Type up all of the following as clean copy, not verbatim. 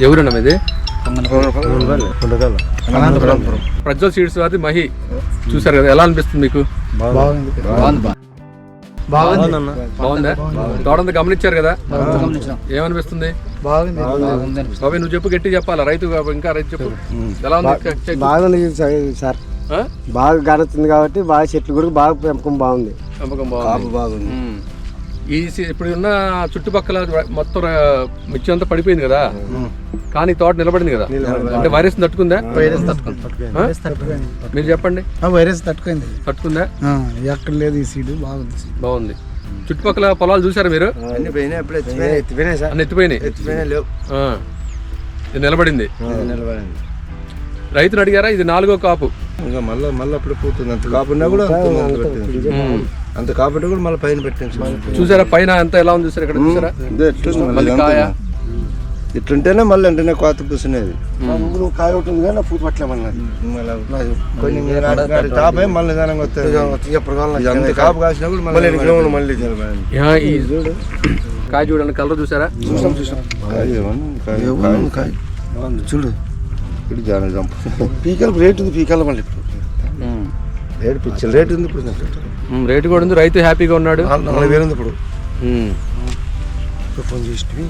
ఎవరన్నా ఇది ప్రజ్వల్ సీడ్స్ వారి మహి చూసారు కదా, ఎలా అనిపిస్తుంది మీకు? బాగుందా? తోటంతా గమనించారు కదా, ఏమనిపిస్తుంది? బాబు నువ్వు చెప్పు, గట్టి చెప్పాలా, రైతు ఇంకా రైతు చెప్పు, ఎలా ఉంది? బాగుంది సార్, బాగా గాడుతుంది కాబట్టి బాగా చెట్లు కూడా బాగా పెంపకం బాగుంది. బాగుంది. ఈ ఇప్పుడు ఉన్న చుట్టుపక్కల మొత్తం మిర్చి అంతా పడిపోయింది కదా, కానీ తోట నిలబడింది కదా, అంటే వైరస్ తట్టుకుందా? మీరు చెప్పండి. వైరస్ తట్టుకుంది. తట్టుకుందా? ఎక్కడ లేదు, ఈ సీడ్ బాగుంది. బాగుంది. చుట్టుపక్కల పొలాలు చూసారా మీరు? ఎత్తిపోయినాయి. ఇది నిలబడింది. రైతులు అడిగారా? ఇది 4వ కాపు. మళ్ళీ అప్పుడు పోతుంది. అంత కాపున్నా కూడా అంత కాబట్టి కూడా మళ్ళీ పైన పెట్టించు. చూసారా పైన ఎంత ఎలా ఉంది చూసారా? ఇక్కడ చూసారా? ఇట్లుంటేనే మళ్ళీ వెంటనే కోత కూర్చునేది. కాయ ఉంటుంది కానీ పూత పట్టలేమన్నది. కొన్ని టాప్ అయి మళ్ళీ దానికి వస్తుంది. కాపు కాసినా కూడా మళ్ళీ కాయ చూడండి, కలర్ చూసారా? చూడు పీకల్ రేట్ ఉంది. పీకల్ మళ్ళీ ఇప్పుడు రేటు పిచ్చలు రేటు ఉంది. ఇప్పుడు రేటు కూడా ఉంది. రైతు హ్యాపీగా ఉన్నాడు. 40,000 ఉంది ఇప్పుడు. ఫోన్ చేసి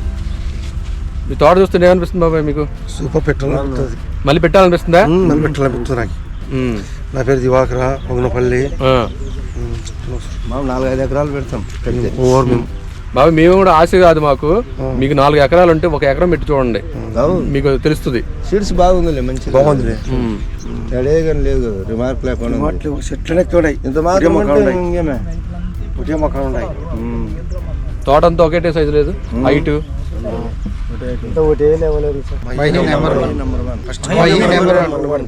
మీ తోట చూస్తుంటే ఏమనిపిస్తుంది బాబాయ్ మీకు? సూపర్ పెట్టాలనిపిస్తుంది. మళ్ళీ పెట్టాలనిపిస్తుందా? మళ్ళీ పెట్టాలనిపిస్తుంది నాకు. నా పేరు దివాకరా, పొగనపల్లి. 4-5 ఎకరాలు పెడతాం. బాబు మేము కూడా ఆశ కాదు మాకు, మీకు 4 ఎకరాలు ఉంటే 1 ఎకరం పెట్టి చూడండి, మీకు తెలుస్తుంది. సీడ్స్ బాగుందిలే, మంచి బాగుంది. అడే కానీ లేదు, రిమార్క్ లేకుండా చెట్లనే ఉన్నాయి. ఇంత మాత్రం ఇంకేమే ఒకే మొక్కలు ఉన్నాయి. తోట అంతా ఒకటే సైజు లేదు, హైట్ ఒకటే లెవెల్.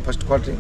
First quality.